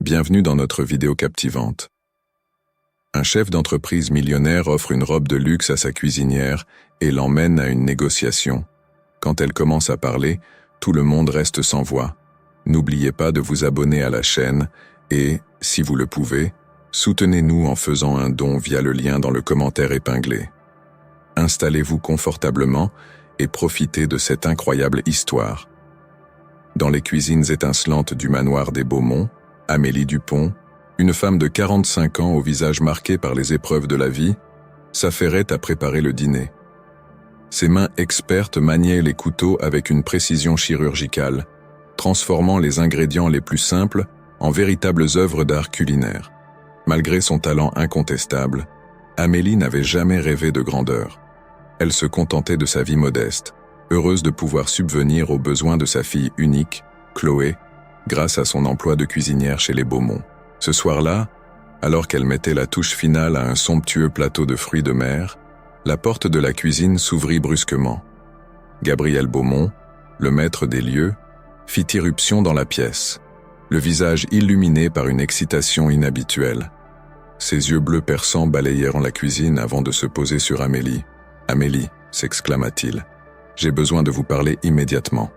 Bienvenue dans notre vidéo captivante. Un chef d'entreprise millionnaire offre une robe de luxe à sa cuisinière et l'emmène à une négociation. Quand elle commence à parler, tout le monde reste sans voix. N'oubliez pas de vous abonner à la chaîne et, si vous le pouvez, soutenez-nous en faisant un don via le lien dans le commentaire épinglé. Installez-vous confortablement et profitez de cette incroyable histoire. Dans les cuisines étincelantes du manoir des Beaumont, Amélie Dupont, une femme de 45 ans au visage marqué par les épreuves de la vie, s'affairait à préparer le dîner. Ses mains expertes maniaient les couteaux avec une précision chirurgicale, transformant les ingrédients les plus simples en véritables œuvres d'art culinaire. Malgré son talent incontestable, Amélie n'avait jamais rêvé de grandeur. Elle se contentait de sa vie modeste, heureuse de pouvoir subvenir aux besoins de sa fille unique, Chloé, grâce à son emploi de cuisinière chez les Beaumont. Ce soir-là, alors qu'elle mettait la touche finale à un somptueux plateau de fruits de mer, la porte de la cuisine s'ouvrit brusquement. Gabriel Beaumont, le maître des lieux, fit irruption dans la pièce, le visage illuminé par une excitation inhabituelle. Ses yeux bleus perçants balayèrent la cuisine avant de se poser sur Amélie. « Amélie », s'exclama-t-il, « j'ai besoin de vous parler immédiatement. »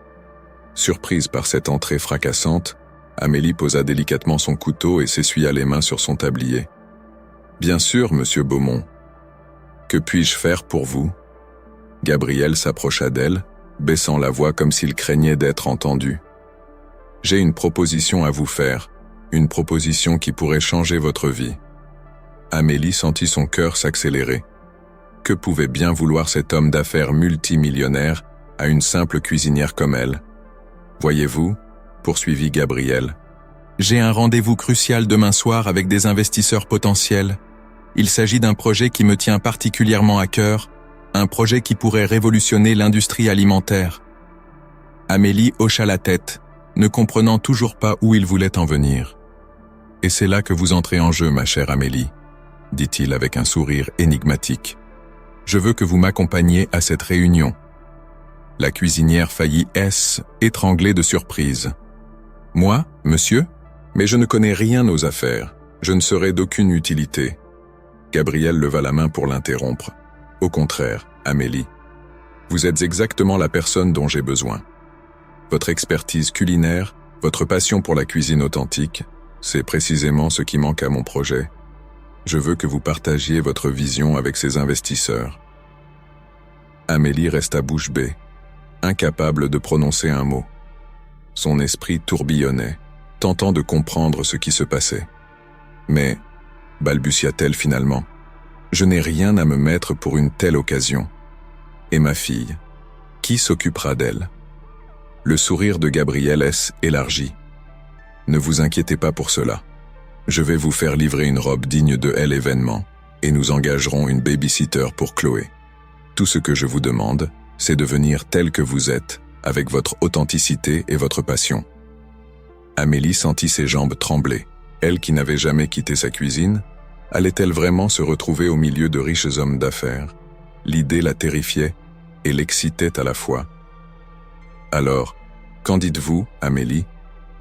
Surprise par cette entrée fracassante, Amélie posa délicatement son couteau et s'essuya les mains sur son tablier. « Bien sûr, monsieur Beaumont. Que puis-je faire pour vous ?» Gabriel s'approcha d'elle, baissant la voix comme s'il craignait d'être entendu. « J'ai une proposition à vous faire, une proposition qui pourrait changer votre vie. » Amélie sentit son cœur s'accélérer. Que pouvait bien vouloir cet homme d'affaires multimillionnaire à une simple cuisinière comme elle? « Voyez-vous, » poursuivit Gabriel, « j'ai un rendez-vous crucial demain soir avec des investisseurs potentiels. Il s'agit d'un projet qui me tient particulièrement à cœur, un projet qui pourrait révolutionner l'industrie alimentaire. » Amélie hocha la tête, ne comprenant toujours pas où il voulait en venir. « Et c'est là que vous entrez en jeu, ma chère Amélie, » dit-il avec un sourire énigmatique. « Je veux que vous m'accompagniez à cette réunion. » La cuisinière faillit étrangler de surprise. « Moi, monsieur? Mais je ne connais rien aux affaires. Je ne serai d'aucune utilité. » Gabriel leva la main pour l'interrompre. « Au contraire, Amélie, vous êtes exactement la personne dont j'ai besoin. Votre expertise culinaire, votre passion pour la cuisine authentique, c'est précisément ce qui manque à mon projet. Je veux que vous partagiez votre vision avec ces investisseurs. » Amélie resta bouche bée, incapable de prononcer un mot. Son esprit tourbillonnait, tentant de comprendre ce qui se passait. « Mais, » balbutia-t-elle finalement, « je n'ai rien à me mettre pour une telle occasion. Et ma fille, qui s'occupera d'elle ?» Le sourire de Gabriel élargit. « Ne vous inquiétez pas pour cela. Je vais vous faire livrer une robe digne de l'événement et nous engagerons une babysitter pour Chloé. Tout ce que je vous demande, c'est de venir tel que vous êtes, avec votre authenticité et votre passion. » Amélie sentit ses jambes trembler. Elle qui n'avait jamais quitté sa cuisine, allait-elle vraiment se retrouver au milieu de riches hommes d'affaires? L'idée la terrifiait et l'excitait à la fois. « Alors, qu'en dites-vous, Amélie ?»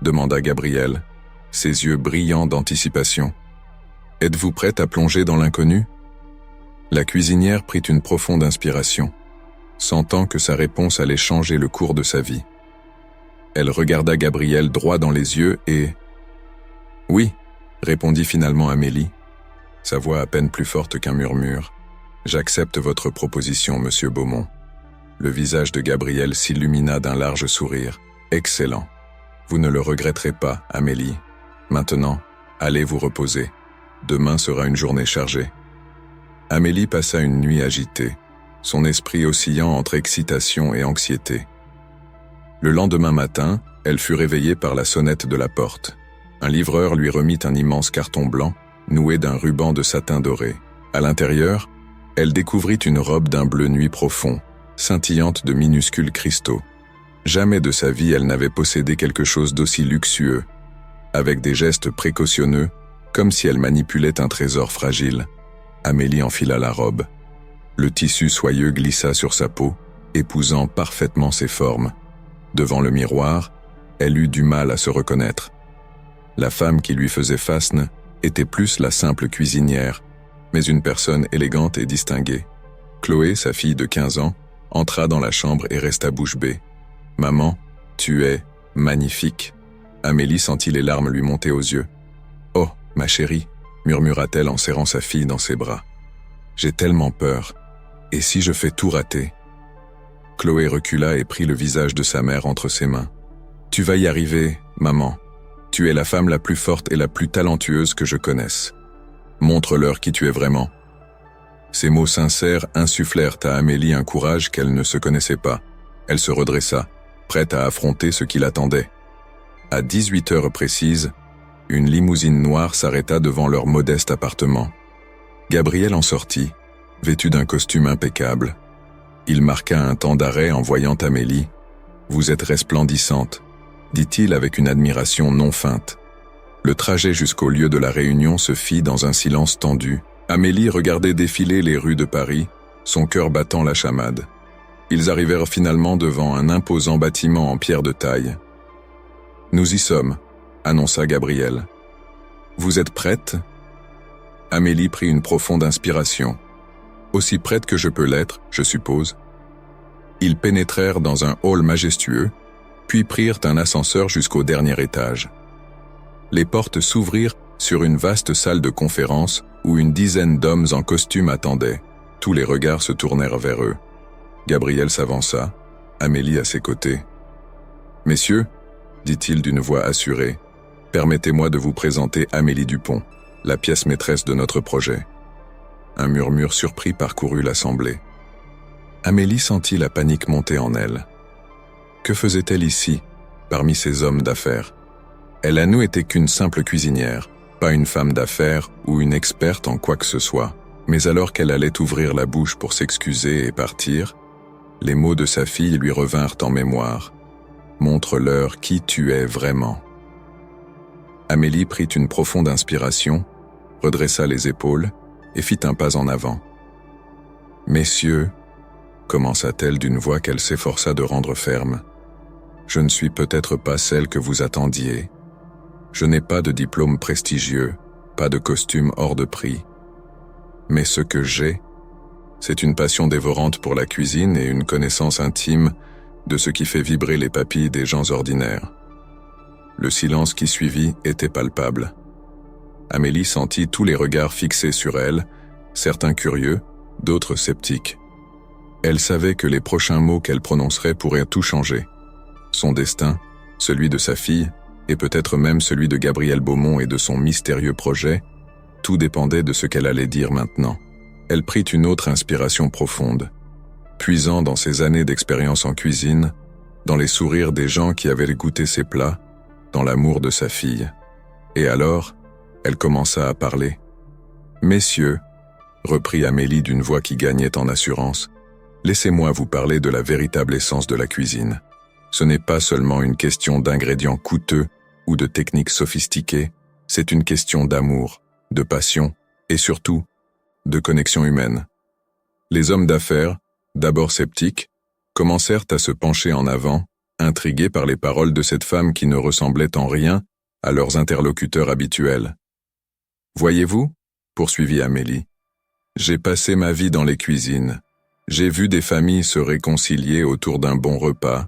demanda Gabriel, ses yeux brillants d'anticipation. « Êtes-vous prête à plonger dans l'inconnu ?» La cuisinière prit une profonde inspiration, sentant que sa réponse allait changer le cours de sa vie. Elle regarda Gabriel droit dans les yeux et... « Oui, » répondit finalement Amélie, sa voix à peine plus forte qu'un murmure. « J'accepte votre proposition, monsieur Beaumont. » Le visage de Gabriel s'illumina d'un large sourire. « Excellent. Vous ne le regretterez pas, Amélie. Maintenant, allez vous reposer. Demain sera une journée chargée. » Amélie passa une nuit agitée, son esprit oscillant entre excitation et anxiété. Le lendemain matin, elle fut réveillée par la sonnette de la porte. Un livreur lui remit un immense carton blanc, noué d'un ruban de satin doré. À l'intérieur, elle découvrit une robe d'un bleu nuit profond, scintillante de minuscules cristaux. Jamais de sa vie elle n'avait possédé quelque chose d'aussi luxueux. Avec des gestes précautionneux, comme si elle manipulait un trésor fragile, Amélie enfila la robe. Le tissu soyeux glissa sur sa peau, épousant parfaitement ses formes. Devant le miroir, elle eut du mal à se reconnaître. La femme qui lui faisait face était plus la simple cuisinière, mais une personne élégante et distinguée. Chloé, sa fille de 15 ans, entra dans la chambre et resta bouche bée. « Maman, tu es magnifique. » Amélie sentit les larmes lui monter aux yeux. « Oh, ma chérie » murmura-t-elle en serrant sa fille dans ses bras. « J'ai tellement peur. Et si je fais tout rater ?» Chloé recula et prit le visage de sa mère entre ses mains. « Tu vas y arriver, maman. Tu es la femme la plus forte et la plus talentueuse que je connaisse. Montre-leur qui tu es vraiment. » Ces mots sincères insufflèrent à Amélie un courage qu'elle ne se connaissait pas. Elle se redressa, prête à affronter ce qui l'attendait. À 18 heures précises, une limousine noire s'arrêta devant leur modeste appartement. Gabriel en sortit, vêtu d'un costume impeccable. Il marqua un temps d'arrêt en voyant Amélie. « Vous êtes resplendissante », dit-il avec une admiration non feinte. Le trajet jusqu'au lieu de la réunion se fit dans un silence tendu. Amélie regardait défiler les rues de Paris, son cœur battant la chamade. Ils arrivèrent finalement devant un imposant bâtiment en pierre de taille. « Nous y sommes », annonça Gabriel. « Vous êtes prête ?» Amélie prit une profonde inspiration. « Aussi prête que je peux l'être, je suppose. » Ils pénétrèrent dans un hall majestueux, puis prirent un ascenseur jusqu'au dernier étage. Les portes s'ouvrirent sur une vaste salle de conférence où une dizaine d'hommes en costume attendaient. Tous les regards se tournèrent vers eux. Gabriel s'avança, Amélie à ses côtés. « Messieurs, » dit-il d'une voix assurée, « permettez-moi de vous présenter Amélie Dupont, la pièce maîtresse de notre projet. » Un murmure surpris parcourut l'assemblée. Amélie sentit la panique monter en elle. Que faisait-elle ici, parmi ces hommes d'affaires? Elle n'était qu'une simple cuisinière, pas une femme d'affaires ou une experte en quoi que ce soit. Mais alors qu'elle allait ouvrir la bouche pour s'excuser et partir, les mots de sa fille lui revinrent en mémoire. « Montre-leur qui tu es vraiment. » Amélie prit une profonde inspiration, redressa les épaules et fit un pas en avant. « Messieurs, » commença-t-elle d'une voix qu'elle s'efforça de rendre ferme, « je ne suis peut-être pas celle que vous attendiez. Je n'ai pas de diplôme prestigieux, pas de costume hors de prix. Mais ce que j'ai, c'est une passion dévorante pour la cuisine et une connaissance intime de ce qui fait vibrer les papilles des gens ordinaires. » Le silence qui suivit était palpable. Amélie sentit tous les regards fixés sur elle, certains curieux, d'autres sceptiques. Elle savait que les prochains mots qu'elle prononcerait pourraient tout changer. Son destin, celui de sa fille, et peut-être même celui de Gabriel Beaumont et de son mystérieux projet, tout dépendait de ce qu'elle allait dire maintenant. Elle prit une autre inspiration profonde, puisant dans ses années d'expérience en cuisine, dans les sourires des gens qui avaient goûté ses plats, dans l'amour de sa fille. Et alors, elle commença à parler. « Messieurs, » reprit Amélie d'une voix qui gagnait en assurance, « laissez-moi vous parler de la véritable essence de la cuisine. Ce n'est pas seulement une question d'ingrédients coûteux ou de techniques sophistiquées, c'est une question d'amour, de passion et surtout de connexion humaine. » Les hommes d'affaires, d'abord sceptiques, commencèrent à se pencher en avant, intrigués par les paroles de cette femme qui ne ressemblait en rien à leurs interlocuteurs habituels. « Voyez-vous, » poursuivit Amélie, « j'ai passé ma vie dans les cuisines. J'ai vu des familles se réconcilier autour d'un bon repas,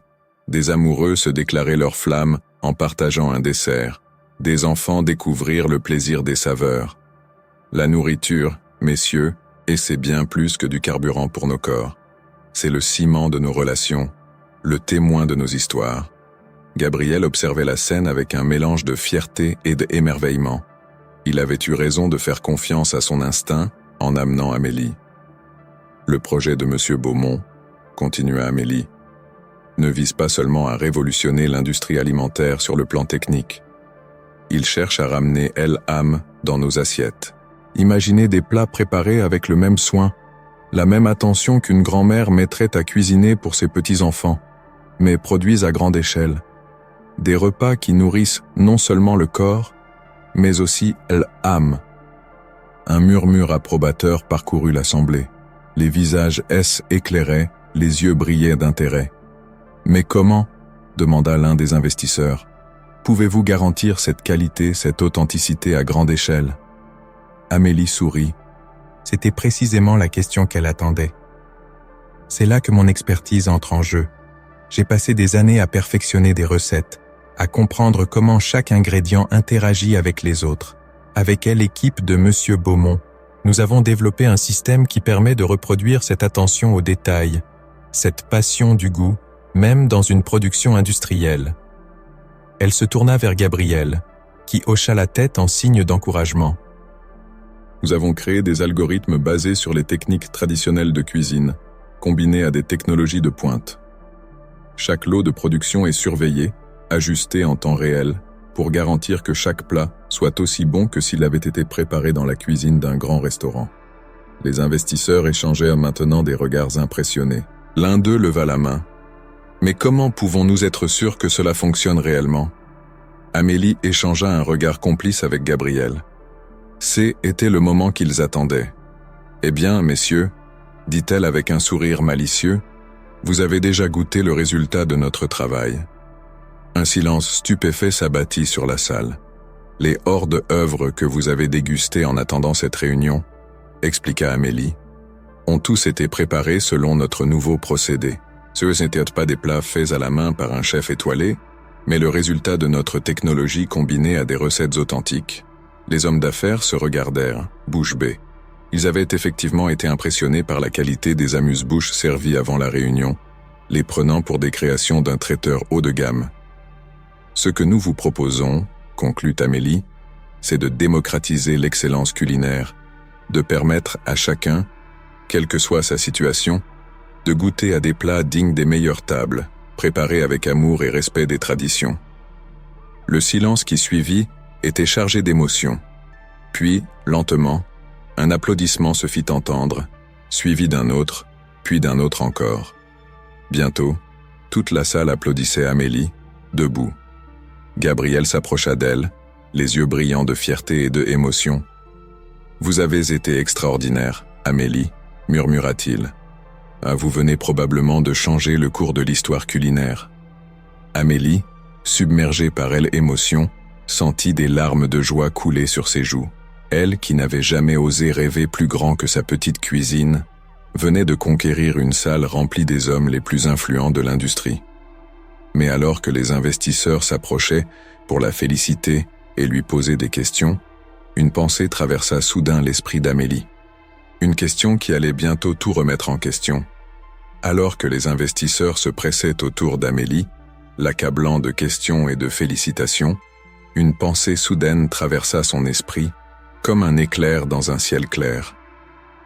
des amoureux se déclarer leur flamme en partageant un dessert, des enfants découvrir le plaisir des saveurs. La nourriture, messieurs, et c'est bien plus que du carburant pour nos corps. C'est le ciment de nos relations, le témoin de nos histoires. » Gabriel observait la scène avec un mélange de fierté et d'émerveillement. Il avait eu raison de faire confiance à son instinct en amenant Amélie. « Le projet de M. Beaumont, » continua Amélie, « ne vise pas seulement à révolutionner l'industrie alimentaire sur le plan technique. Il cherche à ramener l'âme dans nos assiettes. Imaginez des plats préparés avec le même soin, la même attention qu'une grand-mère mettrait à cuisiner pour ses petits-enfants, mais produits à grande échelle. Des repas qui nourrissent non seulement le corps, mais aussi l'âme. » Un murmure approbateur parcourut l'assemblée. Les visages éclairaient, les yeux brillaient d'intérêt. « Mais comment ?» demanda l'un des investisseurs. « Pouvez-vous garantir cette qualité, cette authenticité à grande échelle? Amélie sourit. C'était précisément la question qu'elle attendait. C'est là que mon expertise entre en jeu. J'ai passé des années à perfectionner des recettes, à comprendre comment chaque ingrédient interagit avec les autres. Avec elle, l'équipe de Monsieur Beaumont, nous avons développé un système qui permet de reproduire cette attention aux détails, cette passion du goût, même dans une production industrielle. Elle se tourna vers Gabriel, qui hocha la tête en signe d'encouragement. Nous avons créé des algorithmes basés sur les techniques traditionnelles de cuisine, combinés à des technologies de pointe. Chaque lot de production est surveillé, ajusté en temps réel, pour garantir que chaque plat soit aussi bon que s'il avait été préparé dans la cuisine d'un grand restaurant. Les investisseurs échangèrent maintenant des regards impressionnés. L'un d'eux leva la main. « Mais comment pouvons-nous être sûrs que cela fonctionne réellement ?» Amélie échangea un regard complice avec Gabriel. Était le moment qu'ils attendaient. « Eh bien, messieurs, dit-elle avec un sourire malicieux, vous avez déjà goûté le résultat de notre travail. » Un silence stupéfait s'abattit sur la salle. Les hordes œuvres que vous avez dégustées en attendant cette réunion, expliqua Amélie, ont tous été préparés selon notre nouveau procédé. Ce n'étaient pas des plats faits à la main par un chef étoilé, mais le résultat de notre technologie combinée à des recettes authentiques. Les hommes d'affaires se regardèrent, bouche bée. Ils avaient effectivement été impressionnés par la qualité des amuse-bouches servies avant la réunion, les prenant pour des créations d'un traiteur haut de gamme. Ce que nous vous proposons, conclut Amélie, c'est de démocratiser l'excellence culinaire, de permettre à chacun, quelle que soit sa situation, de goûter à des plats dignes des meilleures tables, préparés avec amour et respect des traditions. Le silence qui suivit était chargé d'émotion. Puis, lentement, un applaudissement se fit entendre, suivi d'un autre, puis d'un autre encore. Bientôt, toute la salle applaudissait Amélie, debout. Gabriel s'approcha d'elle, les yeux brillants de fierté et de émotion. « Vous avez été extraordinaire, Amélie, » murmura-t-il. « Vous venez probablement de changer le cours de l'histoire culinaire. » Amélie, submergée par l'émotion, sentit des larmes de joie couler sur ses joues. Elle, qui n'avait jamais osé rêver plus grand que sa petite cuisine, venait de conquérir une salle remplie des hommes les plus influents de l'industrie. Mais alors que les investisseurs s'approchaient pour la féliciter et lui poser des questions, une pensée traversa soudain l'esprit d'Amélie. Une question qui allait bientôt tout remettre en question. Alors que les investisseurs se pressaient autour d'Amélie, l'accablant de questions et de félicitations, une pensée soudaine traversa son esprit, comme un éclair dans un ciel clair.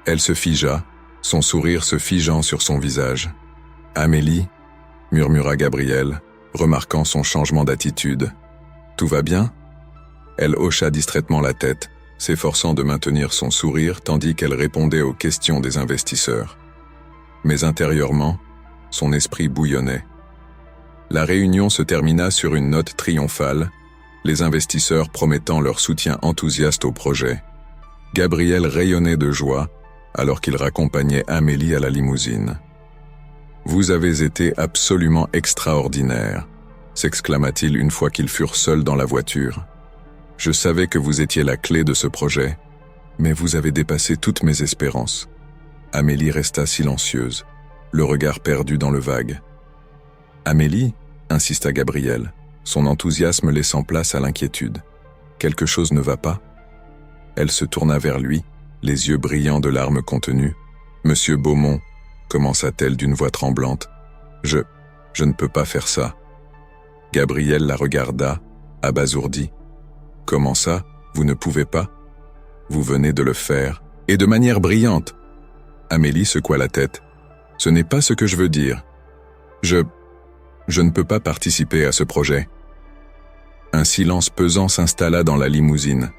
Elle se figea, son sourire se figeant sur son visage. « Amélie » murmura Gabriel, remarquant son changement d'attitude. « Tout va bien ?» Elle hocha distraitement la tête, s'efforçant de maintenir son sourire tandis qu'elle répondait aux questions des investisseurs. Mais intérieurement, son esprit bouillonnait. La réunion se termina sur une note triomphale, les investisseurs promettant leur soutien enthousiaste au projet. Gabriel rayonnait de joie alors qu'il raccompagnait Amélie à la limousine. « Vous avez été absolument extraordinaire », s'exclama-t-il une fois qu'ils furent seuls dans la voiture. « Je savais que vous étiez la clé de ce projet, mais vous avez dépassé toutes mes espérances. » Amélie resta silencieuse, le regard perdu dans le vague. « Amélie » insista Gabriel, son enthousiasme laissant place à l'inquiétude. « Quelque chose ne va pas ?» Elle se tourna vers lui, les yeux brillants de larmes contenues. « Monsieur Beaumont » commença-t-elle d'une voix tremblante. « Je ne peux pas faire ça. » Gabriel la regarda, abasourdi. « Comment ça, vous ne pouvez pas? Vous venez de le faire, et de manière brillante. » Amélie secoua la tête. « Ce n'est pas ce que je veux dire. Je ne peux pas participer à ce projet. » Un silence pesant s'installa dans la limousine.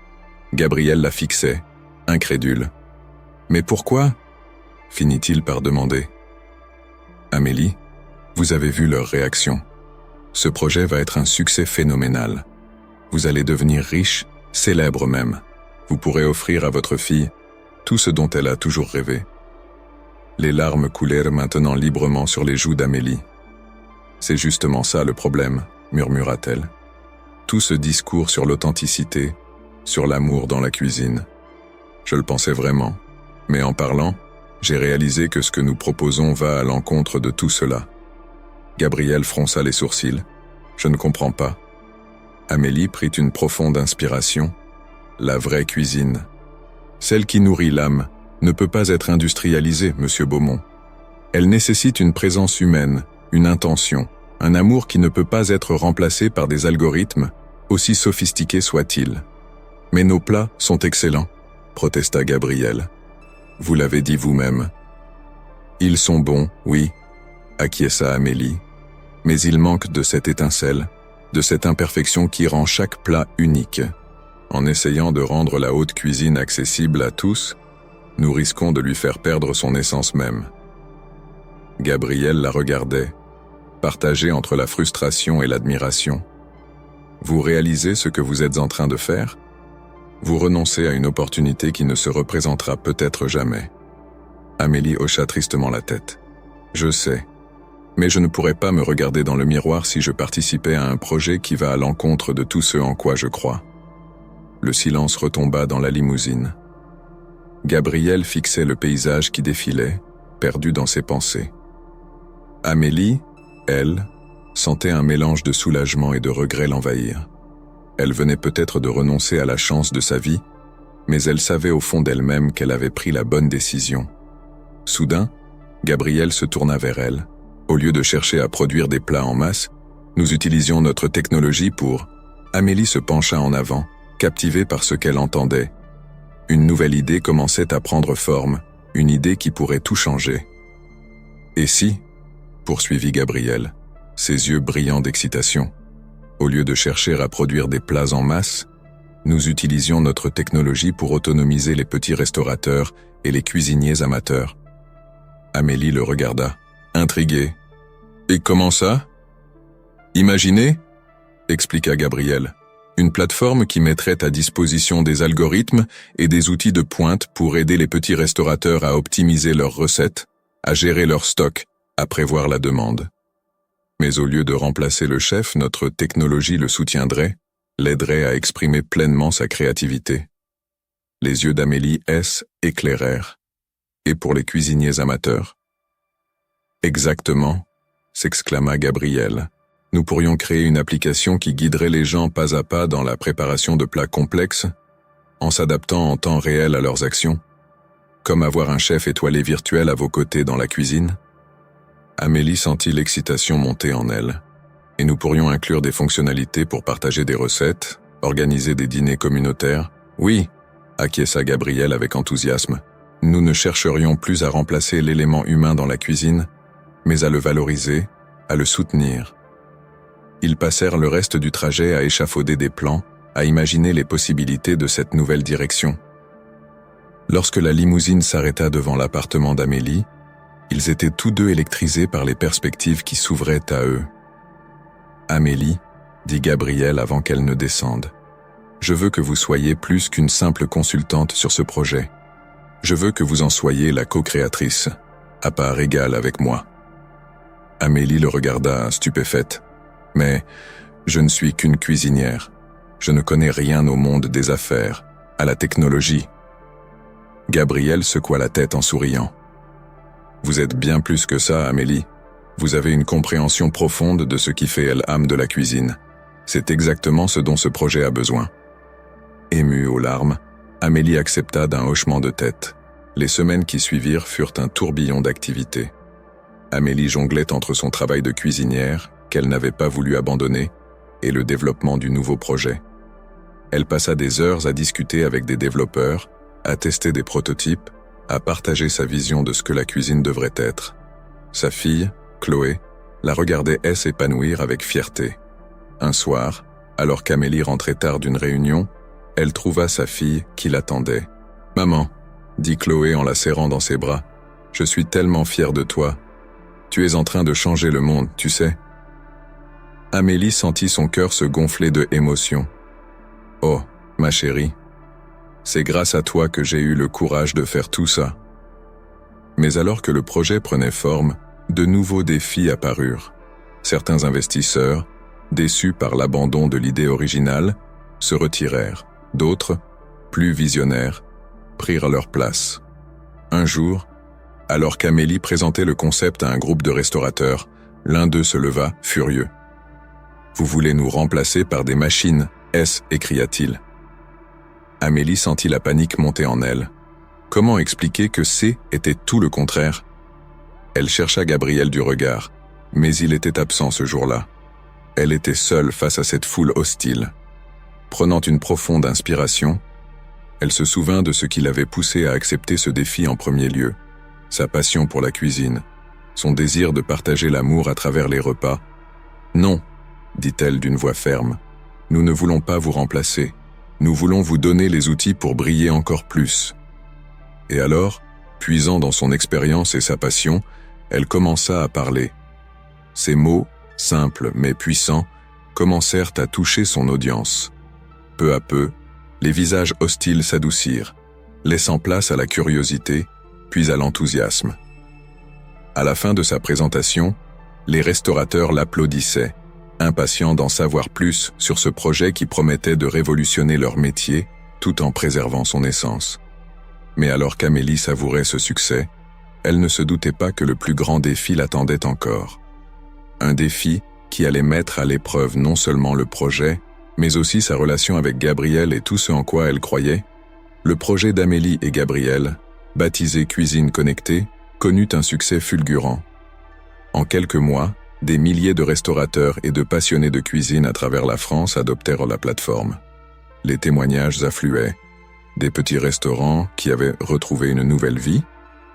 Gabriel la fixait, incrédule. « Mais pourquoi ?» finit-il par demander. « Amélie, vous avez vu leur réaction. Ce projet va être un succès phénoménal. Vous allez devenir riche, célèbre même. Vous pourrez offrir à votre fille tout ce dont elle a toujours rêvé. » Les larmes coulèrent maintenant librement sur les joues d'Amélie. « C'est justement ça le problème, » murmura-t-elle. « Tout ce discours sur l'authenticité, sur l'amour dans la cuisine. Je le pensais vraiment, mais en parlant, j'ai réalisé que ce que nous proposons va à l'encontre de tout cela. Gabriel fronça les sourcils. Je ne comprends pas. Amélie prit une profonde inspiration. La vraie cuisine. Celle qui nourrit l'âme ne peut pas être industrialisée, Monsieur Beaumont. Elle nécessite une présence humaine, une intention, un amour qui ne peut pas être remplacé par des algorithmes, aussi sophistiqués soient-ils. Mais nos plats sont excellents, protesta Gabriel. Vous l'avez dit vous-même. Ils sont bons, oui, acquiesça Amélie, mais il manque de cette étincelle, de cette imperfection qui rend chaque plat unique. En essayant de rendre la haute cuisine accessible à tous, nous risquons de lui faire perdre son essence même. Gabriel la regardait, partagé entre la frustration et l'admiration. Vous réalisez ce que vous êtes en train de faire ? Vous renoncez à une opportunité qui ne se représentera peut-être jamais. Amélie hocha tristement la tête. Je sais, mais je ne pourrais pas me regarder dans le miroir si je participais à un projet qui va à l'encontre de tout ce en quoi je crois. Le silence retomba dans la limousine. Gabriel fixait le paysage qui défilait, perdu dans ses pensées. Amélie, elle, sentait un mélange de soulagement et de regret l'envahir. Elle venait peut-être de renoncer à la chance de sa vie, mais elle savait au fond d'elle-même qu'elle avait pris la bonne décision. Soudain, Gabriel se tourna vers elle. Au lieu de chercher à produire des plats en masse, nous utilisions notre technologie pour... Amélie se pencha en avant, captivée par ce qu'elle entendait. Une nouvelle idée commençait à prendre forme, une idée qui pourrait tout changer. Et si, poursuivit Gabriel, ses yeux brillants d'excitation, au lieu de chercher à produire des plats en masse, nous utilisions notre technologie pour autonomiser les petits restaurateurs et les cuisiniers amateurs. Amélie le regarda, intriguée. « Et comment ça ?»« Imaginez, » expliqua Gabriel, « une plateforme qui mettrait à disposition des algorithmes et des outils de pointe pour aider les petits restaurateurs à optimiser leurs recettes, à gérer leur stock, à prévoir la demande. Mais au lieu de remplacer le chef, notre technologie le soutiendrait, l'aiderait à exprimer pleinement sa créativité. » Les yeux d'Amélie S. éclairèrent. « Et pour les cuisiniers amateurs ?»« Exactement, » s'exclama Gabriel. « Nous pourrions créer une application qui guiderait les gens pas à pas dans la préparation de plats complexes, en s'adaptant en temps réel à leurs actions, comme avoir un chef étoilé virtuel à vos côtés dans la cuisine. » Amélie sentit l'excitation monter en elle. « Et nous pourrions inclure des fonctionnalités pour partager des recettes, organiser des dîners communautaires. »« Oui, » acquiesça Gabriel avec enthousiasme. « Nous ne chercherions plus à remplacer l'élément humain dans la cuisine, mais à le valoriser, à le soutenir. » Ils passèrent le reste du trajet à échafauder des plans, à imaginer les possibilités de cette nouvelle direction. Lorsque la limousine s'arrêta devant l'appartement d'Amélie, ils étaient tous deux électrisés par les perspectives qui s'ouvraient à eux. « Amélie, » dit Gabriel avant qu'elle ne descende, « je veux que vous soyez plus qu'une simple consultante sur ce projet. Je veux que vous en soyez la co-créatrice, à part égale avec moi. » Amélie le regarda stupéfaite. « Mais je ne suis qu'une cuisinière. Je ne connais rien au monde des affaires, à la technologie. » Gabriel secoua la tête en souriant. « Vous êtes bien plus que ça, Amélie. Vous avez une compréhension profonde de ce qui fait l'âme de la cuisine. C'est exactement ce dont ce projet a besoin. » Émue aux larmes, Amélie accepta d'un hochement de tête. Les semaines qui suivirent furent un tourbillon d'activités. Amélie jonglait entre son travail de cuisinière, qu'elle n'avait pas voulu abandonner, et le développement du nouveau projet. Elle passa des heures à discuter avec des développeurs, à tester des prototypes, à partager sa vision de ce que la cuisine devrait être. Sa fille, Chloé, la regardait s'épanouir avec fierté. Un soir, alors qu'Amélie rentrait tard d'une réunion, elle trouva sa fille qui l'attendait. « Maman, » dit Chloé en la serrant dans ses bras, « je suis tellement fière de toi. Tu es en train de changer le monde, tu sais. » Amélie sentit son cœur se gonfler de émotion. « Oh, ma chérie, c'est grâce à toi que j'ai eu le courage de faire tout ça. » Mais alors que le projet prenait forme, de nouveaux défis apparurent. Certains investisseurs, déçus par l'abandon de l'idée originale, se retirèrent. D'autres, plus visionnaires, prirent leur place. Un jour, alors qu'Amélie présentait le concept à un groupe de restaurateurs, l'un d'eux se leva, furieux. « Vous voulez nous remplacer par des machines, est-ce » écria-t-il. Amélie sentit la panique monter en elle. Comment expliquer que C était tout le contraire? Elle chercha Gabriel du regard, mais il était absent ce jour-là. Elle était seule face à cette foule hostile. Prenant une profonde inspiration, elle se souvint de ce qui l'avait poussée à accepter ce défi en premier lieu, sa passion pour la cuisine, son désir de partager l'amour à travers les repas. « Non », dit-elle d'une voix ferme, « nous ne voulons pas vous remplacer, nous voulons vous donner les outils pour briller encore plus. » Et alors, puisant dans son expérience et sa passion, elle commença à parler. Ces mots, simples mais puissants, commencèrent à toucher son audience. Peu à peu, les visages hostiles s'adoucirent, laissant place à la curiosité, puis à l'enthousiasme. À la fin de sa présentation, les restaurateurs l'applaudissaient, impatients d'en savoir plus sur ce projet qui promettait de révolutionner leur métier tout en préservant son essence. Mais alors qu'Amélie savourait ce succès, elle ne se doutait pas que le plus grand défi l'attendait encore. Un défi qui allait mettre à l'épreuve non seulement le projet, mais aussi sa relation avec Gabriel et tout ce en quoi elle croyait. Le projet d'Amélie et Gabriel, baptisé Cuisine Connectée, connut un succès fulgurant. En quelques mois, des milliers de restaurateurs et de passionnés de cuisine à travers la France adoptèrent la plateforme. Les témoignages affluaient. Des petits restaurants qui avaient retrouvé une nouvelle vie,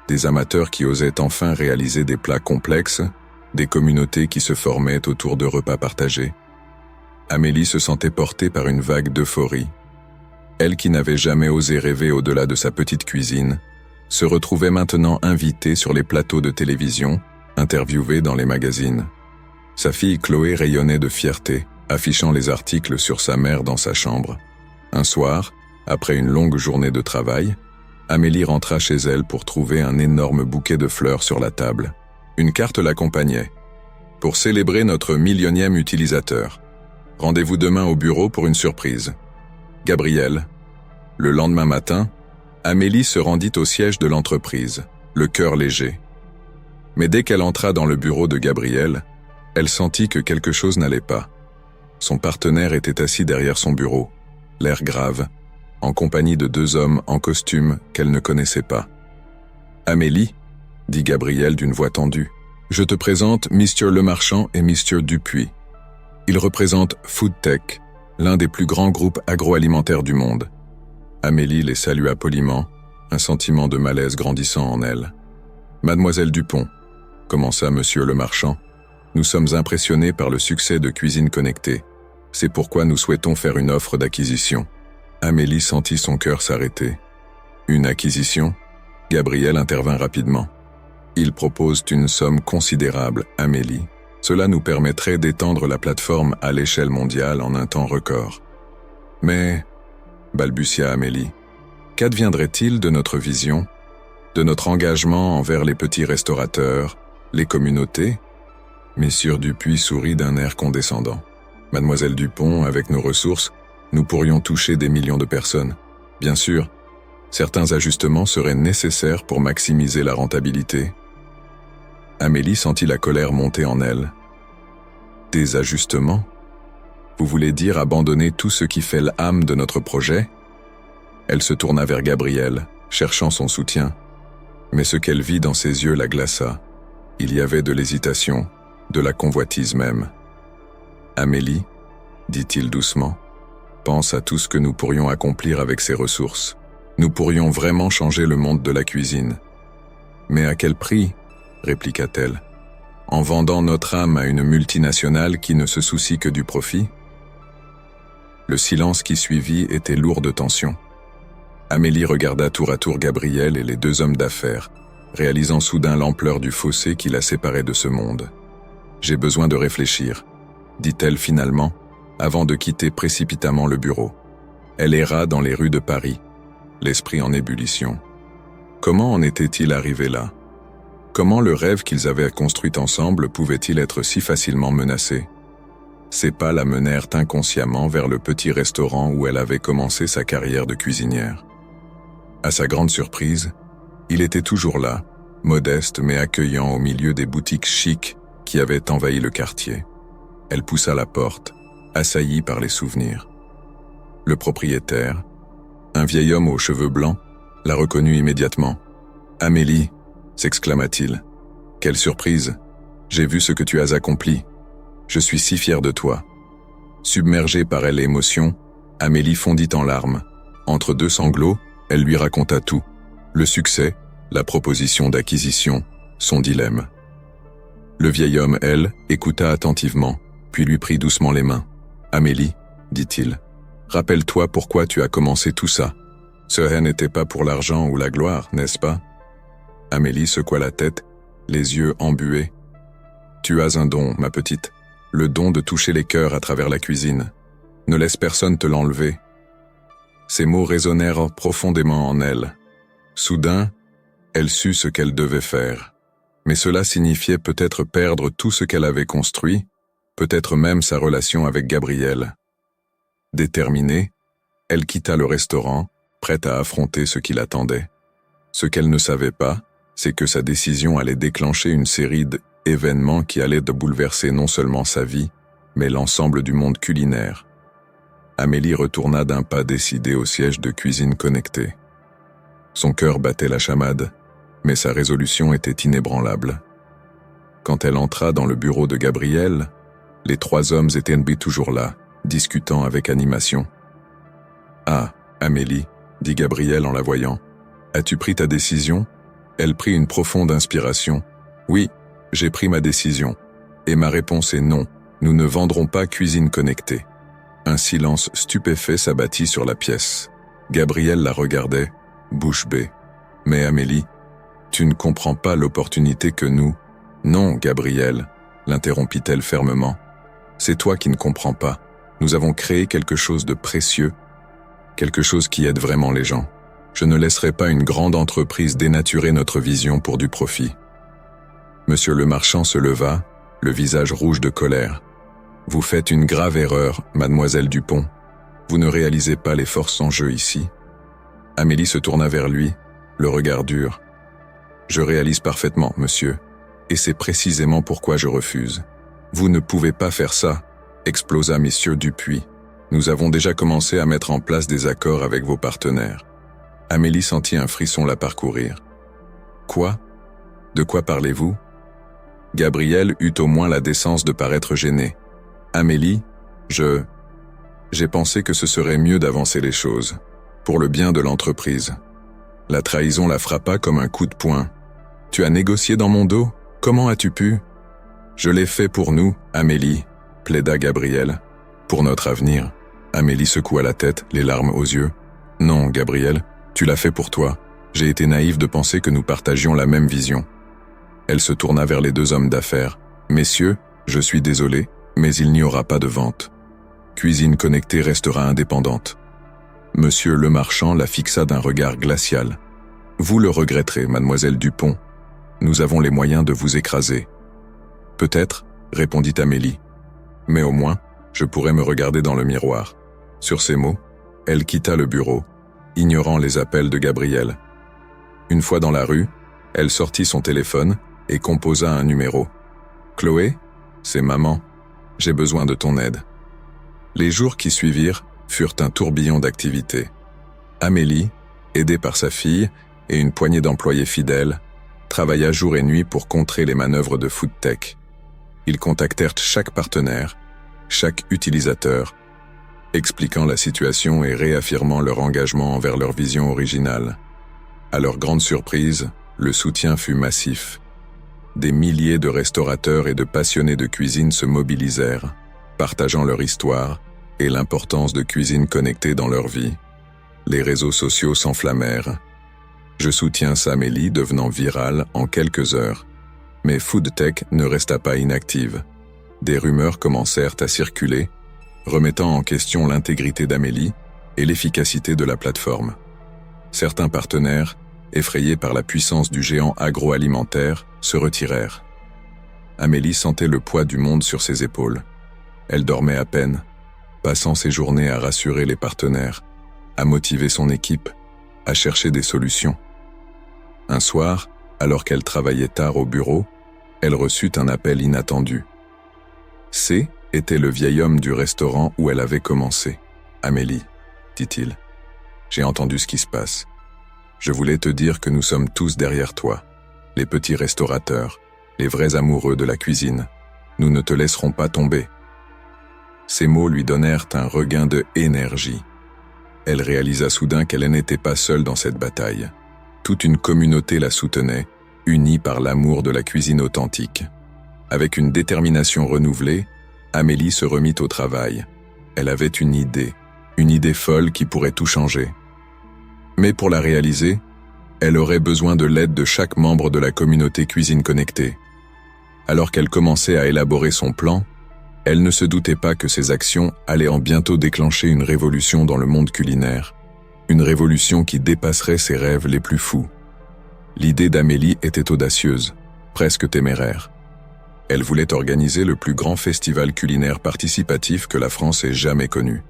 des amateurs qui osaient enfin réaliser des plats complexes, des communautés qui se formaient autour de repas partagés. Amélie se sentait portée par une vague d'euphorie. Elle qui n'avait jamais osé rêver au-delà de sa petite cuisine, se retrouvait maintenant invitée sur les plateaux de télévision, interviewée dans les magazines. Sa fille Chloé rayonnait de fierté, affichant les articles sur sa mère dans sa chambre. Un soir, après une longue journée de travail, Amélie rentra chez elle pour trouver un énorme bouquet de fleurs sur la table. Une carte l'accompagnait. Pour célébrer notre 1 000e utilisateur. Rendez-vous demain au bureau pour une surprise. Gabriel. Le lendemain matin, Amélie se rendit au siège de l'entreprise, le cœur léger. Mais dès qu'elle entra dans le bureau de Gabriel, elle sentit que quelque chose n'allait pas. Son partenaire était assis derrière son bureau, l'air grave, en compagnie de 2 hommes en costume qu'elle ne connaissait pas. « Amélie » dit Gabriel d'une voix tendue. « Je te présente Mr. Lemarchand et Mr. Dupuis. Ils représentent Foodtech, l'un des plus grands groupes agroalimentaires du monde. » Amélie les salua poliment, un sentiment de malaise grandissant en elle. « Mademoiselle Dupont, » commença Monsieur Lemarchand, « nous sommes impressionnés par le succès de Cuisine Connectée. C'est pourquoi nous souhaitons faire une offre d'acquisition. » Amélie sentit son cœur s'arrêter. « Une acquisition ?» Gabriel intervint rapidement. « Ils proposent une somme considérable, Amélie. Cela nous permettrait d'étendre la plateforme à l'échelle mondiale en un temps record. »« Mais, » balbutia Amélie, « qu'adviendrait-il de notre vision, de notre engagement envers les petits restaurateurs, les communautés ?» Messire Dupuis sourit d'un air condescendant. « Mademoiselle Dupont, avec nos ressources, nous pourrions toucher des millions de personnes. Bien sûr, certains ajustements seraient nécessaires pour maximiser la rentabilité. » Amélie sentit la colère monter en elle. « Des ajustements ? Vous voulez dire abandonner tout ce qui fait l'âme de notre projet ?» Elle se tourna vers Gabriel, cherchant son soutien. Mais ce qu'elle vit dans ses yeux la glaça. Il y avait de l'hésitation, de la convoitise même. « Amélie, » dit-il doucement, « pense à tout ce que nous pourrions accomplir avec ces ressources. Nous pourrions vraiment changer le monde de la cuisine. »« Mais à quel prix ?» répliqua-t-elle. « En vendant notre âme à une multinationale qui ne se soucie que du profit ?» Le silence qui suivit était lourd de tension. Amélie regarda tour à tour Gabriel et les 2 hommes d'affaires, réalisant soudain l'ampleur du fossé qui la séparait de ce monde. « J'ai besoin de réfléchir », dit-elle finalement, avant de quitter précipitamment le bureau. Elle erra dans les rues de Paris, l'esprit en ébullition. Comment en était-il arrivé là ? Comment le rêve qu'ils avaient construit ensemble pouvait-il être si facilement menacé ? Ses pas la menèrent inconsciemment vers le petit restaurant où elle avait commencé sa carrière de cuisinière. À sa grande surprise, il était toujours là, modeste mais accueillant au milieu des boutiques chics qui avaient envahi le quartier. Elle poussa la porte, assaillie par les souvenirs. Le propriétaire, un vieil homme aux cheveux blancs, la reconnut immédiatement. « Amélie !» s'exclama-t-il. « Quelle surprise! J'ai vu ce que tu as accompli. Je suis si fier de toi. » Submergée par l'émotion, Amélie fondit en larmes. Entre deux sanglots, elle lui raconta tout. Le succès, la proposition d'acquisition, son dilemme. Le vieil homme, elle, écouta attentivement, puis lui prit doucement les mains. « Amélie, dit-il, rappelle-toi pourquoi tu as commencé tout ça. Ce n'était pas pour l'argent ou la gloire, n'est-ce pas ?» Amélie secoua la tête, les yeux embués. « Tu as un don, ma petite, le don de toucher les cœurs à travers la cuisine. Ne laisse personne te l'enlever. » Ces mots résonnèrent profondément en elle. Soudain, elle sut ce qu'elle devait faire. Mais cela signifiait peut-être perdre tout ce qu'elle avait construit, peut-être même sa relation avec Gabriel. Déterminée, elle quitta le restaurant, prête à affronter ce qui l'attendait. Ce qu'elle ne savait pas, c'est que sa décision allait déclencher une série d'événements qui allaient bouleverser non seulement sa vie, mais l'ensemble du monde culinaire. Amélie retourna d'un pas décidé au siège de cuisine connectée. Son cœur battait la chamade, mais sa résolution était inébranlable. Quand elle entra dans le bureau de Gabriel, les trois hommes étaient toujours là, discutant avec animation. « Ah, Amélie, dit Gabriel en la voyant, as-tu pris ta décision ?» Elle prit une profonde inspiration. « Oui, j'ai pris ma décision. Et ma réponse est non, nous ne vendrons pas cuisine connectée. » Un silence stupéfait s'abattit sur la pièce. Gabriel la regardait, bouche bée. « Mais Amélie, tu ne comprends pas l'opportunité que nous... » « Non, Gabriel, l'interrompit-elle fermement. C'est toi qui ne comprends pas. Nous avons créé quelque chose de précieux, quelque chose qui aide vraiment les gens. Je ne laisserai pas une grande entreprise dénaturer notre vision pour du profit. » Monsieur le marchand se leva, le visage rouge de colère. « Vous faites une grave erreur, mademoiselle Dupont. Vous ne réalisez pas les forces en jeu ici. » Amélie se tourna vers lui, le regard dur. « Je réalise parfaitement, monsieur. Et c'est précisément pourquoi je refuse. Vous ne pouvez pas faire ça, explosa Monsieur Dupuis. Nous avons déjà commencé à mettre en place des accords avec vos partenaires. Amélie sentit un frisson la parcourir. Quoi? De quoi parlez-vous? Gabriel eut au moins la décence de paraître gêné. Amélie, j'ai pensé que ce serait mieux d'avancer les choses, pour le bien de l'entreprise. La trahison la frappa comme un coup de poing. Tu as négocié dans mon dos? Comment as-tu pu? Je l'ai fait pour nous, Amélie, plaida Gabriel. Pour notre avenir. Amélie secoua la tête, les larmes aux yeux. Non, Gabriel, tu l'as fait pour toi. J'ai été naïve de penser que nous partagions la même vision. Elle se tourna vers les deux hommes d'affaires. Messieurs, je suis désolé, mais il n'y aura pas de vente. Cuisine connectée restera indépendante. Monsieur le marchand la fixa d'un regard glacial. Vous le regretterez, mademoiselle Dupont. Nous avons les moyens de vous écraser. Peut-être, répondit Amélie. Mais au moins, je pourrais me regarder dans le miroir. Sur ces mots, elle quitta le bureau, ignorant les appels de Gabriel. Une fois dans la rue, elle sortit son téléphone et composa un numéro. Chloé, c'est maman. J'ai besoin de ton aide. Les jours qui suivirent furent un tourbillon d'activités. Amélie, aidée par sa fille et une poignée d'employés fidèles, travailla jour et nuit pour contrer les manœuvres de Foodtech. Ils contactèrent chaque partenaire, chaque utilisateur, expliquant la situation et réaffirmant leur engagement envers leur vision originale. À leur grande surprise, le soutien fut massif. Des milliers de restaurateurs et de passionnés de cuisine se mobilisèrent, partageant leur histoire et l'importance de cuisine connectée dans leur vie. Les réseaux sociaux s'enflammèrent. Je soutiens Amélie devenant virale en quelques heures. Mais Foodtech ne resta pas inactive. Des rumeurs commencèrent à circuler, remettant en question l'intégrité d'Amélie et l'efficacité de la plateforme. Certains partenaires, effrayés par la puissance du géant agroalimentaire, se retirèrent. Amélie sentait le poids du monde sur ses épaules. Elle dormait à peine, passant ses journées à rassurer les partenaires, à motiver son équipe, à chercher des solutions. Un soir, alors qu'elle travaillait tard au bureau, elle reçut un appel inattendu. C était le vieil homme du restaurant où elle avait commencé. « Amélie, dit-il, j'ai entendu ce qui se passe. Je voulais te dire que nous sommes tous derrière toi, les petits restaurateurs, les vrais amoureux de la cuisine. Nous ne te laisserons pas tomber. » Ces mots lui donnèrent un regain de énergie. Elle réalisa soudain qu'elle n'était pas seule dans cette bataille. Toute une communauté la soutenait, unie par l'amour de la cuisine authentique. Avec une détermination renouvelée, Amélie se remit au travail. Elle avait une idée folle qui pourrait tout changer. Mais pour la réaliser, elle aurait besoin de l'aide de chaque membre de la communauté Cuisine Connectée. Alors qu'elle commençait à élaborer son plan, elle ne se doutait pas que ses actions allaient en bientôt déclencher une révolution dans le monde culinaire. Une révolution qui dépasserait ses rêves les plus fous. L'idée d'Amélie était audacieuse, presque téméraire. Elle voulait organiser le plus grand festival culinaire participatif que la France ait jamais connu.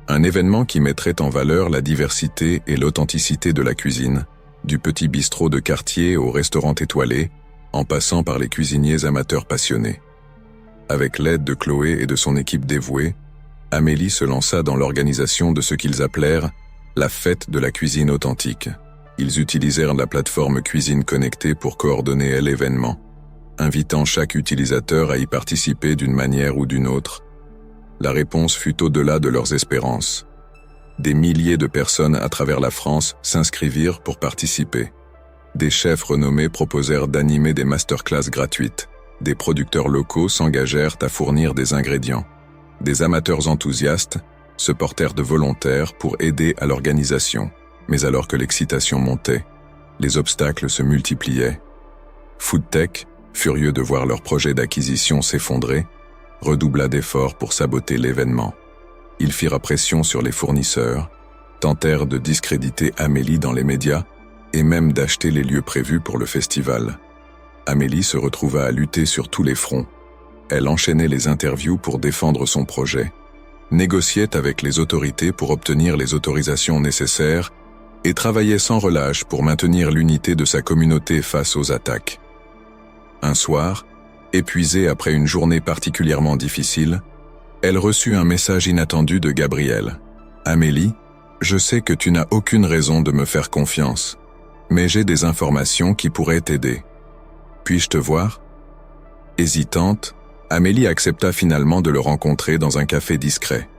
Un événement qui mettrait en valeur la diversité et l'authenticité de la cuisine, du petit bistrot de quartier au restaurant étoilé, en passant par les cuisiniers amateurs passionnés. Avec l'aide de Chloé et de son équipe dévouée, Amélie se lança dans l'organisation de ce qu'ils appelèrent la fête de la cuisine authentique. Ils utilisèrent la plateforme Cuisine Connectée pour coordonner l'événement, invitant chaque utilisateur à y participer d'une manière ou d'une autre. La réponse fut au-delà de leurs espérances. Des milliers de personnes à travers la France s'inscrivirent pour participer. Des chefs renommés proposèrent d'animer des masterclass gratuites. Des producteurs locaux s'engagèrent à fournir des ingrédients. Des amateurs enthousiastes se portèrent de volontaires pour aider à l'organisation. Mais alors que l'excitation montait, les obstacles se multipliaient. Foodtech, furieux de voir leur projet d'acquisition s'effondrer, redoubla d'efforts pour saboter l'événement. Ils firent pression sur les fournisseurs, tentèrent de discréditer Amélie dans les médias et même d'acheter les lieux prévus pour le festival. Amélie se retrouva à lutter sur tous les fronts. Elle enchaînait les interviews pour défendre son projet, négociait avec les autorités pour obtenir les autorisations nécessaires et travaillait sans relâche pour maintenir l'unité de sa communauté face aux attaques. Un soir, épuisée après une journée particulièrement difficile, elle reçut un message inattendu de Gabriel. « Amélie, je sais que tu n'as aucune raison de me faire confiance, mais j'ai des informations qui pourraient t'aider. Puis-je te voir ?» Hésitante, Amélie accepta finalement de le rencontrer dans un café discret.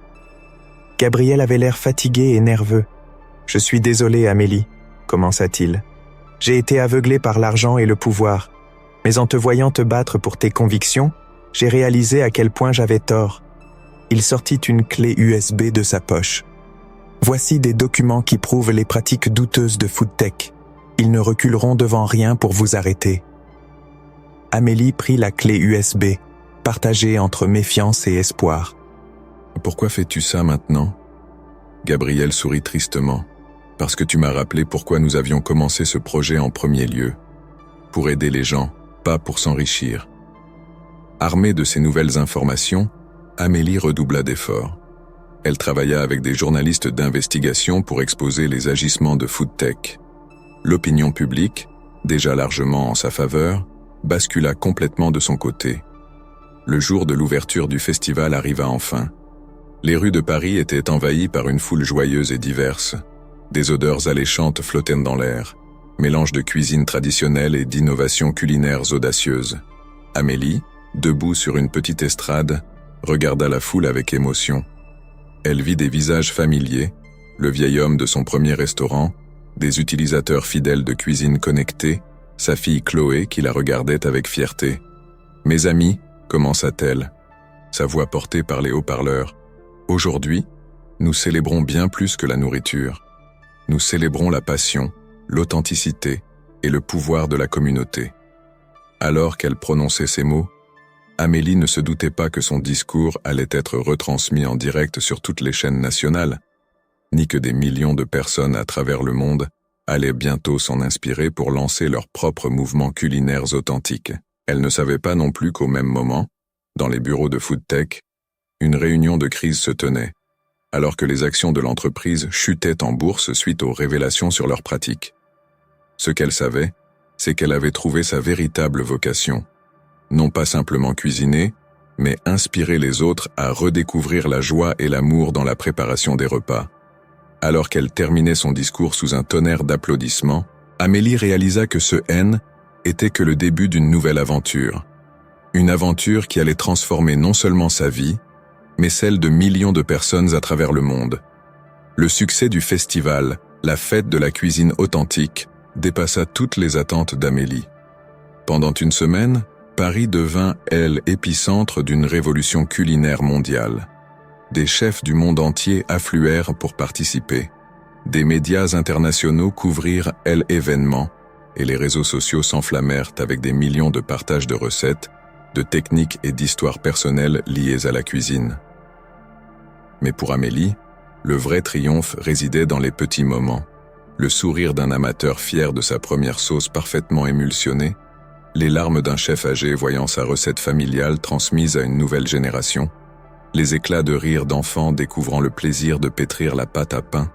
Gabriel avait l'air fatigué et nerveux. « Je suis désolé, Amélie, » commença-t-il. « J'ai été aveuglé par l'argent et le pouvoir, mais en te voyant te battre pour tes convictions, j'ai réalisé à quel point j'avais tort. » Il sortit une clé USB de sa poche. « Voici des documents qui prouvent les pratiques douteuses de Foodtech. Ils ne reculeront devant rien pour vous arrêter. » Amélie prit la clé USB, partagée entre méfiance et espoir. « Pourquoi fais-tu ça maintenant ?» Gabriel sourit tristement. « Parce que tu m'as rappelé pourquoi nous avions commencé ce projet en premier lieu. Pour aider les gens, pas pour s'enrichir. » Armée de ces nouvelles informations, Amélie redoubla d'efforts. Elle travailla avec des journalistes d'investigation pour exposer les agissements de Foodtech. L'opinion publique, déjà largement en sa faveur, bascula complètement de son côté. Le jour de l'ouverture du festival arriva enfin. Les rues de Paris étaient envahies par une foule joyeuse et diverse. Des odeurs alléchantes flottaient dans l'air, mélange de cuisine traditionnelle et d'innovations culinaires audacieuses. Amélie, debout sur une petite estrade, regarda la foule avec émotion. Elle vit des visages familiers, le vieil homme de son premier restaurant, des utilisateurs fidèles de Cuisine Connectée, sa fille Chloé qui la regardait avec fierté. « Mes amis », commença-t-elle, sa voix portée par les haut-parleurs, « aujourd'hui, nous célébrons bien plus que la nourriture. Nous célébrons la passion, l'authenticité et le pouvoir de la communauté. » Alors qu'elle prononçait ces mots, Amélie ne se doutait pas que son discours allait être retransmis en direct sur toutes les chaînes nationales, ni que des millions de personnes à travers le monde allaient bientôt s'en inspirer pour lancer leurs propres mouvements culinaires authentiques. Elle ne savait pas non plus qu'au même moment, dans les bureaux de Foodtech, une réunion de crise se tenait, alors que les actions de l'entreprise chutaient en bourse suite aux révélations sur leurs pratiques. Ce qu'elle savait, c'est qu'elle avait trouvé sa véritable vocation. Non pas simplement cuisiner, mais inspirer les autres à redécouvrir la joie et l'amour dans la préparation des repas. Alors qu'elle terminait son discours sous un tonnerre d'applaudissements, Amélie réalisa que ce N était que le début d'une nouvelle aventure. Une aventure qui allait transformer non seulement sa vie, mais celle de millions de personnes à travers le monde. Le succès du festival, la fête de la cuisine authentique, dépassa toutes les attentes d'Amélie. Pendant une semaine, Paris devint, épicentre d'une révolution culinaire mondiale. Des chefs du monde entier affluèrent pour participer. Des médias internationaux couvrirent, l'événement, et les réseaux sociaux s'enflammèrent avec des millions de partages de recettes, de techniques et d'histoires personnelles liées à la cuisine. Mais pour Amélie, le vrai triomphe résidait dans les petits moments. Le sourire d'un amateur fier de sa première sauce parfaitement émulsionnée, les larmes d'un chef âgé voyant sa recette familiale transmise à une nouvelle génération, les éclats de rire d'enfants découvrant le plaisir de pétrir la pâte à pain.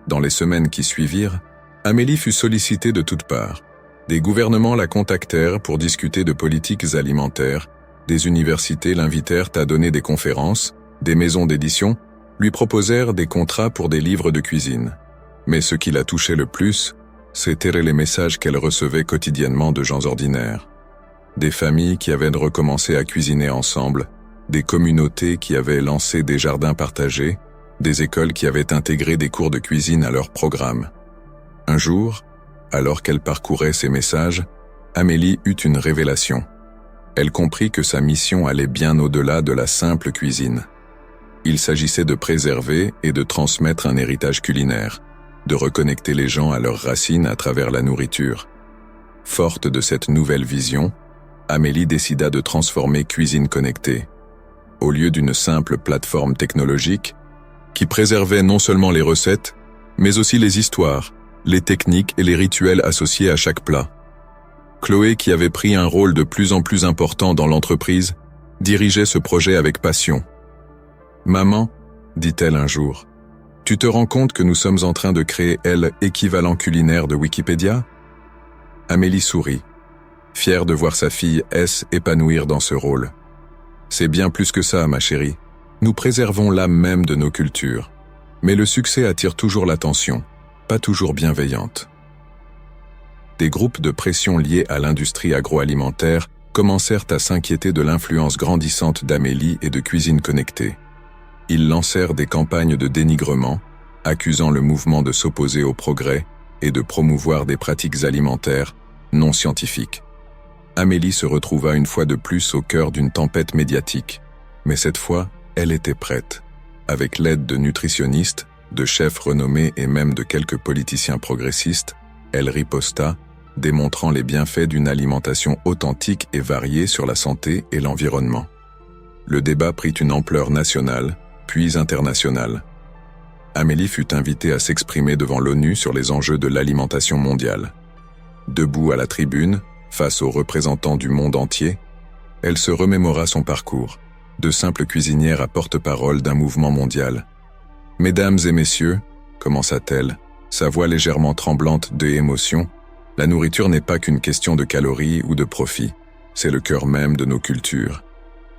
Dans les semaines qui suivirent, Amélie fut sollicitée de toutes parts. Des gouvernements la contactèrent pour discuter de politiques alimentaires, des universités l'invitèrent à donner des conférences, des maisons d'édition lui proposèrent des contrats pour des livres de cuisine. Mais ce qui la touchait le plus, c'étaient les messages qu'elle recevait quotidiennement de gens ordinaires. Des familles qui avaient recommencé à cuisiner ensemble, des communautés qui avaient lancé des jardins partagés, des écoles qui avaient intégré des cours de cuisine à leur programme. Un jour, alors qu'elle parcourait ces messages, Amélie eut une révélation. Elle comprit que sa mission allait bien au-delà de la simple cuisine. Il s'agissait de préserver et de transmettre un héritage culinaire, de reconnecter les gens à leurs racines à travers la nourriture. Forte de cette nouvelle vision, Amélie décida de transformer Cuisine Connectée. Au lieu d'une simple plateforme technologique, qui préservait non seulement les recettes, mais aussi les histoires, les techniques et les rituels associés à chaque plat. Chloé, qui avait pris un rôle de plus en plus important dans l'entreprise, dirigeait ce projet avec passion. « Maman, dit-elle un jour, tu te rends compte que nous sommes en train de créer l'équivalent culinaire de Wikipédia ?» Amélie sourit, fière de voir sa fille s'épanouir dans ce rôle. « C'est bien plus que ça, ma chérie. Nous préservons l'âme même de nos cultures. Mais le succès attire toujours l'attention, pas toujours bienveillante. » Des groupes de pression liés à l'industrie agroalimentaire commencèrent à s'inquiéter de l'influence grandissante d'Amélie et de Cuisine Connectée. Ils lancèrent des campagnes de dénigrement, accusant le mouvement de s'opposer au progrès et de promouvoir des pratiques alimentaires non scientifiques. Amélie se retrouva une fois de plus au cœur d'une tempête médiatique, mais cette fois, elle était prête. Avec l'aide de nutritionnistes, de chefs renommés et même de quelques politiciens progressistes, elle riposta, démontrant les bienfaits d'une alimentation authentique et variée sur la santé et l'environnement. Le débat prit une ampleur nationale, puis internationale. Amélie fut invitée à s'exprimer devant l'ONU sur les enjeux de l'alimentation mondiale. Debout à la tribune, face aux représentants du monde entier, elle se remémora son parcours, de simple cuisinière à porte-parole d'un mouvement mondial. « Mesdames et messieurs, commença-t-elle, sa voix légèrement tremblante d'émotion, la nourriture n'est pas qu'une question de calories ou de profit, c'est le cœur même de nos cultures,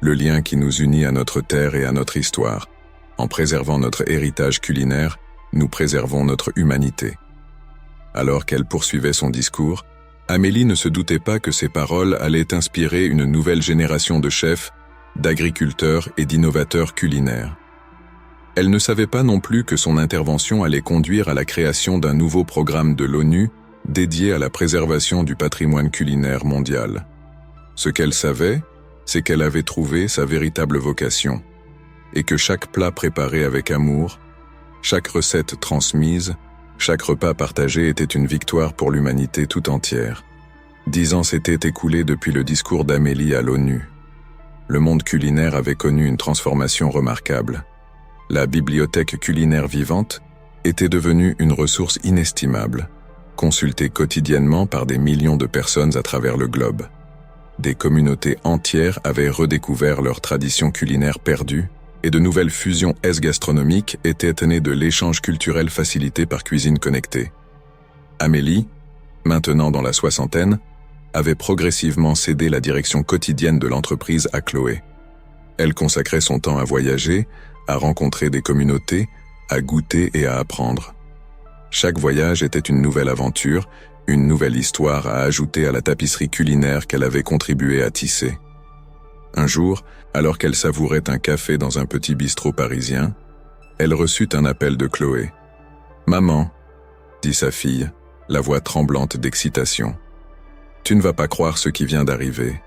le lien qui nous unit à notre terre et à notre histoire. En préservant notre héritage culinaire, nous préservons notre humanité. » Alors qu'elle poursuivait son discours, Amélie ne se doutait pas que ses paroles allaient inspirer une nouvelle génération de chefs, d'agriculteurs et d'innovateurs culinaires. Elle ne savait pas non plus que son intervention allait conduire à la création d'un nouveau programme de l'ONU dédié à la préservation du patrimoine culinaire mondial. Ce qu'elle savait, c'est qu'elle avait trouvé sa véritable vocation, et que chaque plat préparé avec amour, chaque recette transmise, chaque repas partagé était une victoire pour l'humanité tout entière. 10 ans s'étaient écoulés depuis le discours d'Amélie à l'ONU. Le monde culinaire avait connu une transformation remarquable. La bibliothèque culinaire vivante était devenue une ressource inestimable, consultée quotidiennement par des millions de personnes à travers le globe. Des communautés entières avaient redécouvert leurs traditions culinaires perdues, et de nouvelles fusions gastronomiques étaient nées de l'échange culturel facilité par Cuisine Connectée. Amélie, maintenant dans la soixantaine, avait progressivement cédé la direction quotidienne de l'entreprise à Chloé. Elle consacrait son temps à voyager, à rencontrer des communautés, à goûter et à apprendre. Chaque voyage était une nouvelle aventure, une nouvelle histoire à ajouter à la tapisserie culinaire qu'elle avait contribué à tisser. Un jour, alors qu'elle savourait un café dans un petit bistrot parisien, elle reçut un appel de Chloé. « Maman », dit sa fille, la voix tremblante d'excitation. « Tu ne vas pas croire ce qui vient d'arriver.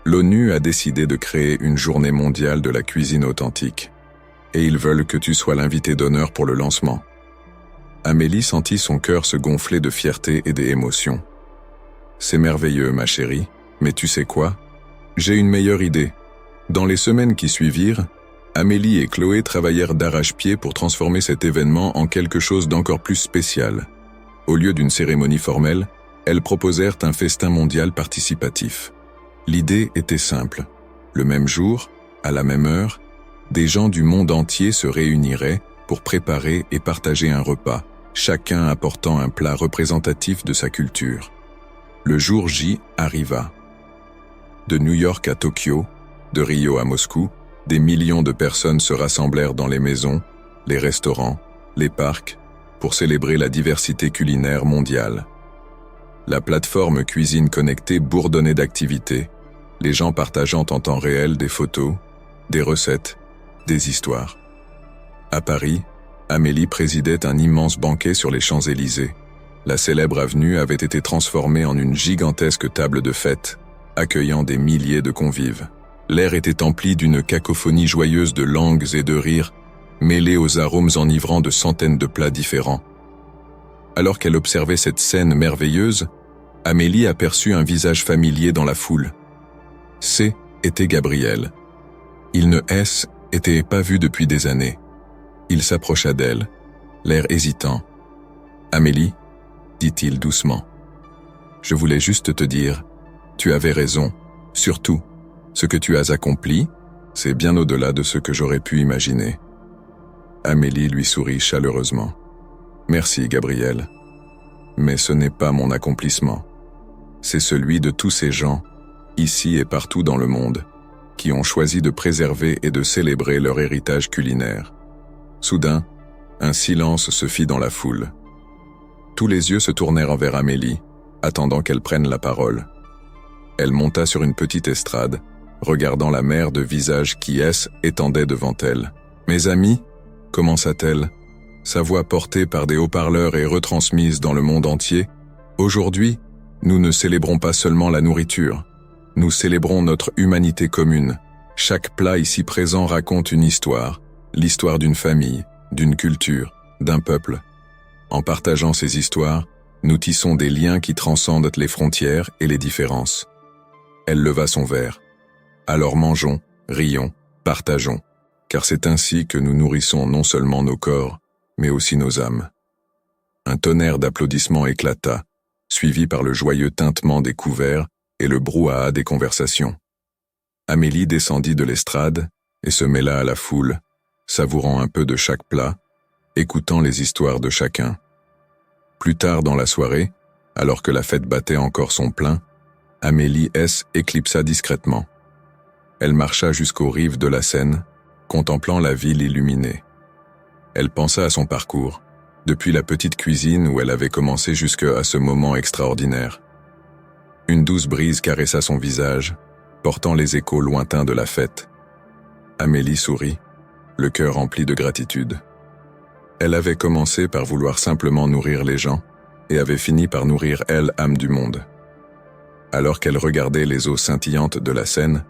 L'ONU a décidé de créer une journée mondiale de la cuisine authentique. Et ils veulent que tu sois l'invité d'honneur pour le lancement. » Amélie sentit son cœur se gonfler de fierté et d'émotion. « C'est merveilleux, ma chérie, mais tu sais quoi ? J'ai une meilleure idée. » Dans les semaines qui suivirent, Amélie et Chloé travaillèrent d'arrache-pied pour transformer cet événement en quelque chose d'encore plus spécial. Au lieu d'une cérémonie formelle, elles proposèrent un festin mondial participatif. L'idée était simple. Le même jour, à la même heure, des gens du monde entier se réuniraient pour préparer et partager un repas, chacun apportant un plat représentatif de sa culture. Le jour J arriva. De New York à Tokyo, de Rio à Moscou, des millions de personnes se rassemblèrent dans les maisons, les restaurants, les parcs, pour célébrer la diversité culinaire mondiale. La plateforme Cuisine Connectée bourdonnait d'activités, les gens partageant en temps réel des photos, des recettes, des histoires. À Paris, Amélie présidait un immense banquet sur les Champs-Élysées. La célèbre avenue avait été transformée en une gigantesque table de fête, accueillant des milliers de convives. L'air était empli d'une cacophonie joyeuse de langues et de rires, mêlés aux arômes enivrants de centaines de plats différents. Alors qu'elle observait cette scène merveilleuse, Amélie aperçut un visage familier dans la foule. Était Gabriel. Il ne était pas vu depuis des années. Il s'approcha d'elle, l'air hésitant. « Amélie, » dit-il doucement. « Je voulais juste te dire, tu avais raison, surtout, ce que tu as accompli, c'est bien au-delà de ce que j'aurais pu imaginer. » Amélie lui sourit chaleureusement. « Merci, Gabriel. Mais ce n'est pas mon accomplissement. C'est celui de tous ces gens, ici et partout dans le monde, qui ont choisi de préserver et de célébrer leur héritage culinaire. » Soudain, un silence se fit dans la foule. Tous les yeux se tournèrent vers Amélie, attendant qu'elle prenne la parole. Elle monta sur une petite estrade, regardant la mer de visages qui étendait devant elle. « Mes amis » commença-t-elle, sa voix portée par des haut-parleurs et retransmise dans le monde entier. « Aujourd'hui, nous ne célébrons pas seulement la nourriture. Nous célébrons notre humanité commune. Chaque plat ici présent raconte une histoire, l'histoire d'une famille, d'une culture, d'un peuple. En partageant ces histoires, nous tissons des liens qui transcendent les frontières et les différences. » Elle leva son verre. « Alors mangeons, rions, partageons, car c'est ainsi que nous nourrissons non seulement nos corps, mais aussi nos âmes. » Un tonnerre d'applaudissements éclata, suivi par le joyeux tintement des couverts et le brouhaha des conversations. Amélie descendit de l'estrade et se mêla à la foule, savourant un peu de chaque plat, écoutant les histoires de chacun. Plus tard dans la soirée, alors que la fête battait encore son plein, Amélie éclipsa discrètement. Elle marcha jusqu'aux rives de la Seine, contemplant la ville illuminée. Elle pensa à son parcours, depuis la petite cuisine où elle avait commencé jusqu'à ce moment extraordinaire. Une douce brise caressa son visage, portant les échos lointains de la fête. Amélie sourit, le cœur rempli de gratitude. Elle avait commencé par vouloir simplement nourrir les gens et avait fini par nourrir l'âme du monde. Alors qu'elle regardait les eaux scintillantes de la Seine,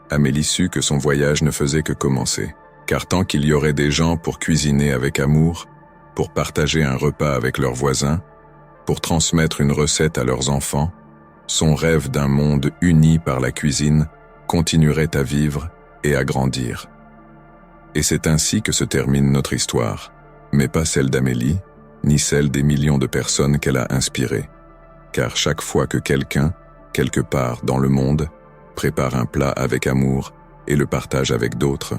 Amélie sut que son voyage ne faisait que commencer, car tant qu'il y aurait des gens pour cuisiner avec amour, pour partager un repas avec leurs voisins, pour transmettre une recette à leurs enfants, son rêve d'un monde uni par la cuisine continuerait à vivre et à grandir. Et c'est ainsi que se termine notre histoire, mais pas celle d'Amélie, ni celle des millions de personnes qu'elle a inspirées. Car chaque fois que quelqu'un, quelque part dans le monde, prépare un plat avec amour et le partage avec d'autres,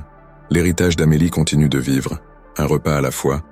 L'héritage d'Amélie continue de vivre, un repas à la fois,